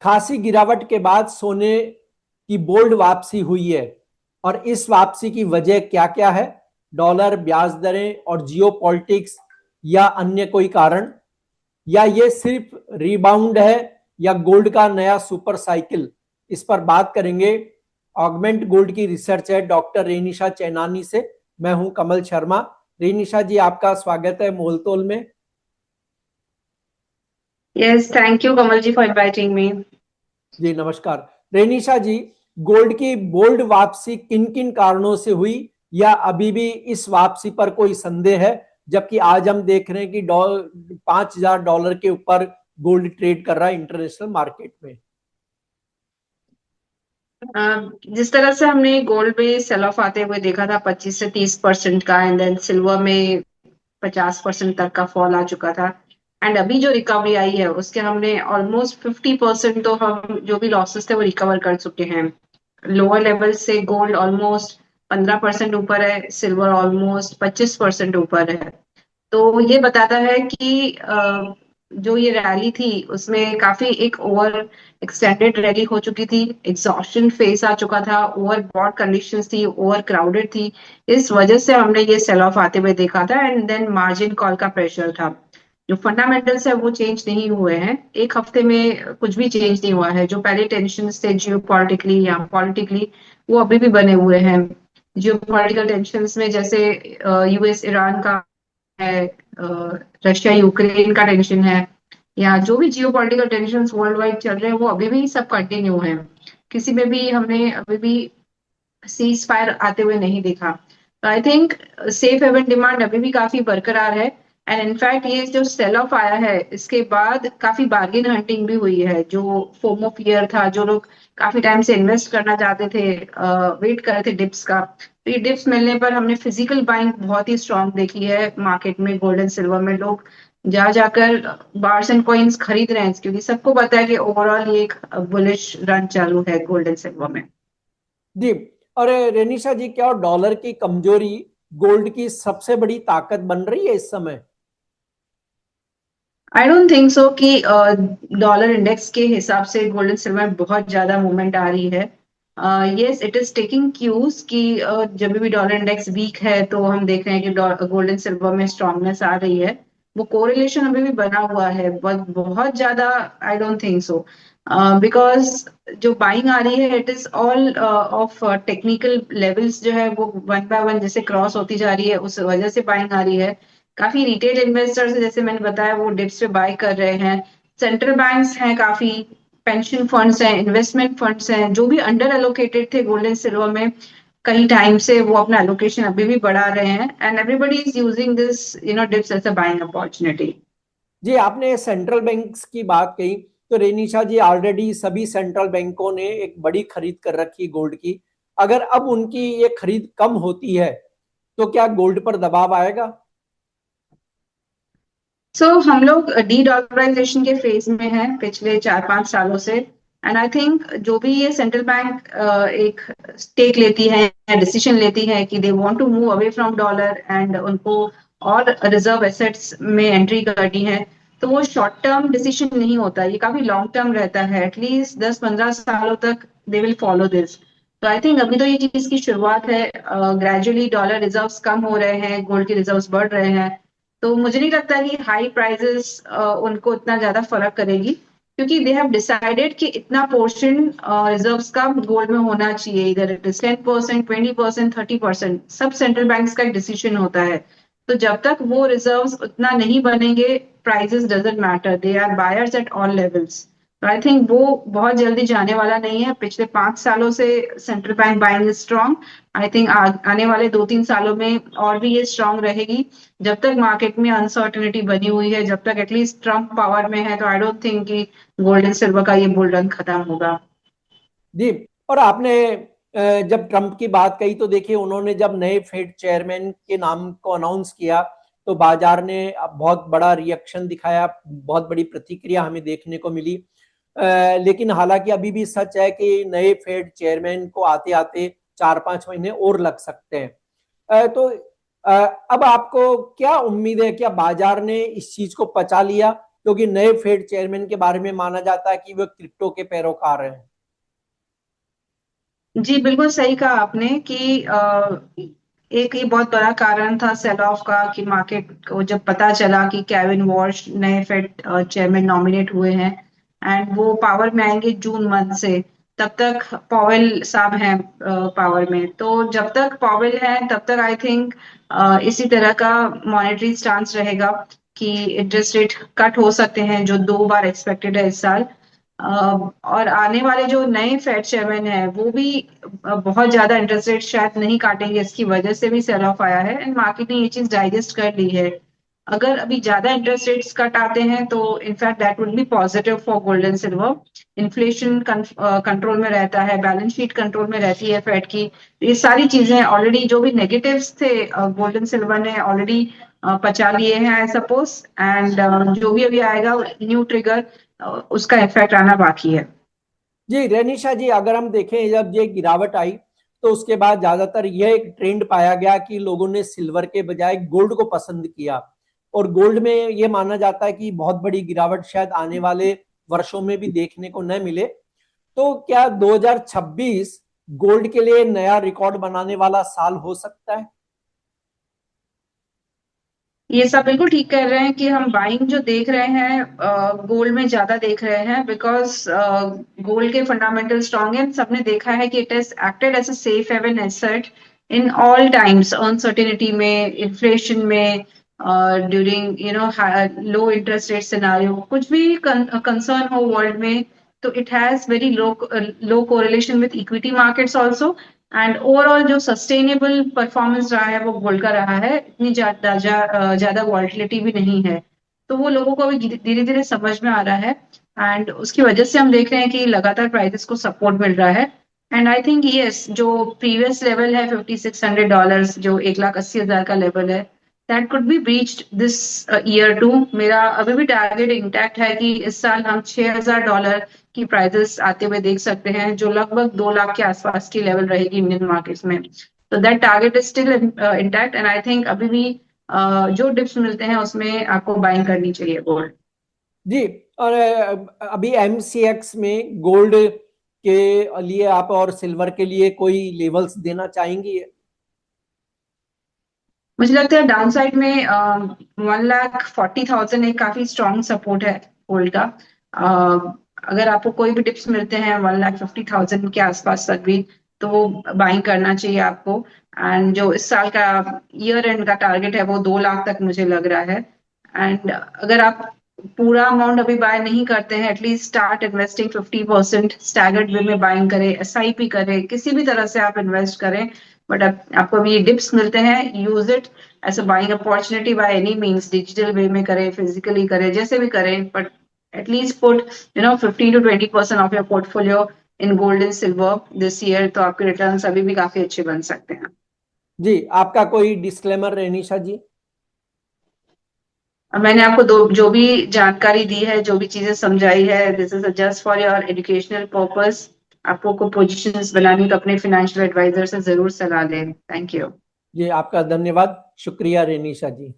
खासी गिरावट के बाद सोने की बोल्ड वापसी हुई है, और इस वापसी की वजह क्या क्या है? डॉलर, ब्याज दरें और जियो पॉलिटिक्स, या अन्य कोई कारण, या ये सिर्फ रिबाउंड है, या गोल्ड का नया सुपर साइकिल? इस पर बात करेंगे ऑगमेंट गोल्ड की रिसर्च है डॉक्टर रेनिशा चैनानी से। मैं हूं कमल शर्मा। रेनिशा जी, आपका स्वागत है मोलतोल में। Yes, thank you, Kamal ji, for inviting me. जी नमस्कार। रेनिशा जी, गोल्ड की बोल्ड वापसी किन किन कारणों से हुई, या अभी भी इस वापसी पर कोई संदेह है? जबकि आज हम देख रहे हैं कि $5,000 के ऊपर गोल्ड ट्रेड कर रहा है इंटरनेशनल मार्केट में। जिस तरह से हमने गोल्ड में सेल ऑफ आते हुए देखा था 25 से 30% का, एंड देन सिल्वर में 50% तक का फॉल आ चुका था। एंड अभी जो रिकवरी आई है उसके हमने ऑलमोस्ट 50% तो हम जो भी लॉसेस थे वो रिकवर कर चुके हैं। लोअर लेवल से गोल्ड ऑलमोस्ट 15% ऊपर है, सिल्वर ऑलमोस्ट 25% ऊपर है। तो ये बताता है कि जो ये रैली थी उसमें काफी एक ओवर एक्सटेंडेड रैली हो चुकी थी, एग्जॉस्शन फेज आ चुका था, ओवर बॉट कंडीशंस थी, ओवर क्राउडेड थी। इस वजह से हमने ये सेल ऑफ आते हुए देखा था, एंड देन मार्जिन कॉल का प्रेशर था। जो फंडामेंटल्स है वो चेंज नहीं हुए हैं, एक हफ्ते में कुछ भी चेंज नहीं हुआ है। जो पहले टेंशन थे जियो पॉलिटिकली या पॉलिटिकली, वो अभी भी बने हुए हैं। जियो पॉलिटिकल टेंशन में जैसे यूएस ईरान का है, रशिया यूक्रेन का टेंशन है, या जो भी जियो पॉलिटिकल टेंशन वर्ल्ड वाइड चल रहे हैं वो अभी भी सब कंटिन्यू है। किसी में भी हमने अभी भी सीज फायर आते हुए नहीं देखा। तो I think safe haven demand अभी भी काफी बरकरार है। एंड इनफैक्ट ये जो सेल ऑफ आया है इसके बाद काफी बार्गेन हंटिंग भी हुई है। जो फोमो फियर था, जो लोग काफी टाइम से इन्वेस्ट करना चाहते थे, वेट कर रहे थे डिप्स का, तो ये डिप्स मिलने पर हमने फिजिकल बाइंग बहुत ही स्ट्रांग देखी है मार्केट में। गोल्ड एंड सिल्वर में लोग जा जाकर बार्स एंड कॉइन्स खरीद रहे हैं, क्योंकि सबको पता है कि ओवरऑल ये एक बुलिश रन चालू है गोल्ड एंड सिल्वर में। जी। और रेनिशा जी, क्या डॉलर की कमजोरी गोल्ड की सबसे बड़ी ताकत बन रही है इस समय? आई डोंट थिंक सो कि डॉलर इंडेक्स के हिसाब से गोल्ड एंड सिल्वर में बहुत ज्यादा मूवमेंट आ रही है। Yes, it is taking cues कि जब भी डॉलर इंडेक्स वीक है तो हम देख रहे हैं कि गोल्ड एंड सिल्वर में स्ट्रांगनेस आ रही है। वो कोरिलेशन अभी भी बना हुआ है, बट बहुत ज्यादा I don't think so. Because जो बाइंग आ रही है it is all of technical levels, जो है वो वन बाय वन जैसे क्रॉस होती जा रही है उस वजह से बाइंग आ रही है। काफी रिटेल इन्वेस्टर्स जैसे मैंने बताया वो डिप्स पे बाय कर रहे हैं। सेंट्रल बैंक्स हैं काफी, पेंशन फंड्स हैं, इन्वेस्टमेंट फंड्स हैं, जो भी अंडर एलोकेटेड थे गोल्ड एंड सिल्वर में कई टाइम से, वो अपना एलोकेशन अभी भी बढ़ा रहे हैं। And everybody is using this dips as a buying opportunity. जी, आपने सेंट्रल बैंक्स की बात कही, तो रेनिशा जी, ऑलरेडी सभी सेंट्रल बैंकों ने एक बड़ी खरीद कर रखी गोल्ड की। अगर अब उनकी ये खरीद कम होती है तो क्या गोल्ड पर दबाव आएगा? हम लोग डी डॉलराइजेशन के फेज में हैं पिछले 4-5 सालों से। एंड आई थिंक जो भी ये सेंट्रल बैंक एक स्टेक लेती है या डिसीजन लेती है कि they want to move away from dollar and उनको और रिजर्व एसेट्स में एंट्री करनी है, तो वो शॉर्ट टर्म डिसीजन नहीं होता, ये काफी लॉन्ग टर्म रहता है। एटलीस्ट 10-15 सालों तक दे विल फॉलो दिस। तो आई थिंक अभी तो ये चीज की शुरुआत है। ग्रेजुअली डॉलर रिजर्व्स कम हो रहे हैं, गोल्ड के रिजर्व्स बढ़ रहे हैं। तो मुझे नहीं लगता कि हाई प्राइजेस उनको इतना ज्यादा फर्क करेगी, क्योंकि दे हैव डिसाइडेड कि इतना पोर्शन रिजर्व्स का गोल्ड में होना चाहिए। इधर इट इज 10%, 20%, 30%, सब सेंट्रल बैंक्स का डिसीजन होता है। तो जब तक वो रिजर्व्स उतना नहीं बनेंगे, prices doesn't matter, they are buyers at all levels. तो आई थिंक वो बहुत जल्दी जाने वाला नहीं है। पिछले 5 सालों से central bank buying is strong. I think आने वाले 2-3 सालों में और भी ये स्ट्रांग रहेगी। जब तक मार्केट में अनसर्टेनिटी बनी हुई है, जब तक एटलीस्ट ट्रम्प पावर में है, तो आई डोंट थिंक कि गोल्ड एंड सिल्वर का ये बुल रन खत्म होगा। जी। और आपने जब ट्रंप की बात कही, तो देखिए, उन्होंने जब नए फेड चेयरमैन के नाम को अनाउंस किया तो बाजार ने बहुत बड़ा रिएक्शन दिखाया, बहुत बड़ी प्रतिक्रिया हमें देखने को मिली। लेकिन हालांकि अभी भी सच है कि नए फेड चेयरमैन को आते आते 4-5 महीने और लग सकते हैं। तो अब आपको क्या उम्मीद है? क्या बाजार ने इस चीज को पचा लिया, क्योंकि नए फेड चेयरमैन के बारे में माना जाता है कि वो क्रिप्टो के पैरोकार हैं। जी बिल्कुल सही कहा आपने कि एक ये बहुत बड़ा कारण था सेल ऑफ का कि मार्केट को जब पता चला कि केविन वॉश नए फेड चेयरमैन नॉमिनेट हुए हैं एंड वो पावर में आएंगे जून मंथ से। तब तक पॉवेल साहब हैं पावर में, तो जब तक पॉवेल है तब तक आई थिंक इसी तरह का मॉनेटरी स्टांस रहेगा कि इंटरेस्ट रेट कट हो सकते हैं, जो 2 बार एक्सपेक्टेड है इस साल। और आने वाले जो नए फेड चेयरमैन है वो भी बहुत ज्यादा इंटरेस्ट रेट शायद नहीं काटेंगे, इसकी वजह से भी सेल ऑफ आया है एंड मार्केट ने ये चीज डाइजेस्ट कर ली है। अगर अभी ज्यादा इंटरेस्ट रेट्स कट आते हैं तो in fact that would be positive for gold and silver. Inflation control में रहता है, बैलेंस शीट कंट्रोल में रहती है फेड की। ये सारी चीजें ऑलरेडी जो भी नेगेटिव्स थे गोल्ड एंड सिल्वर ने ऑलरेडी पचा लिए हैं आई सपोज। एंड जो भी अभी आएगा न्यू ट्रिगर उसका इफेक्ट आना बाकी है। जी रेनिशा जी, अगर हम देखें जब ये गिरावट आई तो उसके बाद ज्यादातर यह एक ट्रेंड पाया गया कि लोगों ने सिल्वर के बजाय गोल्ड को पसंद किया, और गोल्ड में ये माना जाता है कि बहुत बड़ी गिरावट शायद आने वाले वर्षों में भी देखने को न मिले। तो क्या 2026 गोल्ड के लिए नया रिकॉर्ड बनाने वाला साल हो सकता है? ये सब बिल्कुल ठीक कर रहे हैं कि हम बाइंग जो देख रहे हैं गोल्ड में ज्यादा देख रहे हैं बिकॉज गोल्ड के फंडामेंटल स्ट्रांग है। सबने देखा है कि it is acted as a safe haven asset in all times, uncertainty में, इन्फ्लेशन में, during low interest rate scenario, कुछ भी कंसर्न हो वर्ल्ड में, तो it has very low correlation with equity markets also. And overall जो sustainable performance रहा है वो गोल्ड का रहा है, इतनी ज्यादा वॉलिटिलिटी भी नहीं है। तो वो लोगों को अभी धीरे धीरे समझ में आ रहा है एंड उसकी वजह से हम देख रहे हैं कि लगातार प्राइसेस को सपोर्ट मिल रहा है। एंड आई थिंक यस, जो प्रीवियस लेवल है $5,600, जो 1,80,000 का लेवल है, that could be breached this year too. मेरा अभी भी टारगेट इंटैक्ट है कि इस साल हम $6,000 की प्राइजेस आते हुए देख सकते हैं, जो लगभग 2 लाख के आसपास की लेवल रहेगी इंडियन मार्केट्स में। तो that target is still intact and I think अभी भी जो डिप्स मिलते हैं उसमें आपको बाइंग करनी चाहिए गोल्ड। जी, और अभी एमसीएक्स में गोल्ड के लिए आप और सिल्वर के लिए कोई लेवल्स देना चाहेंगी? मुझे लगता है डाउन साइड में 1,40,000 एक काफी स्ट्रॉन्ग सपोर्ट है गोल्ड का। अगर आपको कोई भी डिप्स मिलते हैं 1,50,000 के आसपास तक भी, तो बाइंग करना चाहिए आपको। एंड जो इस साल का ईयर एंड का टारगेट है वो 2 लाख तक मुझे लग रहा है। एंड अगर आप पूरा अमाउंट अभी बाय नहीं करते हैं, एटलीस्ट स्टार्ट इन्वेस्टिंग 50%, स्टैगर्ड वे में बाइंग करें, एसआईपी करें, किसी भी तरह से आप इन्वेस्ट करें। बट आपको अभी ये डिप्स मिलते हैं, use it as a buying opportunity by any means, digital way में करें, फिजिकली करें, जैसे भी करें, but at least put 15 to 20% of your portfolio in gold and silver this year, तो आपके रिटर्न्स अभी भी काफी अच्छे बन सकते हैं। जी, आपका कोई डिस्क्लेमर रेनिशा जी? अब मैंने आपको जो भी जानकारी दी है, जो भी चीजें समझाई है, this is just for your educational purpose. आपको कोई पोजीशंस बनानी तो अपने फाइनेंशियल एडवाइजर से जरूर सलाह लें। Thank you. जी, आपका धन्यवाद, शुक्रिया रेनिशा जी।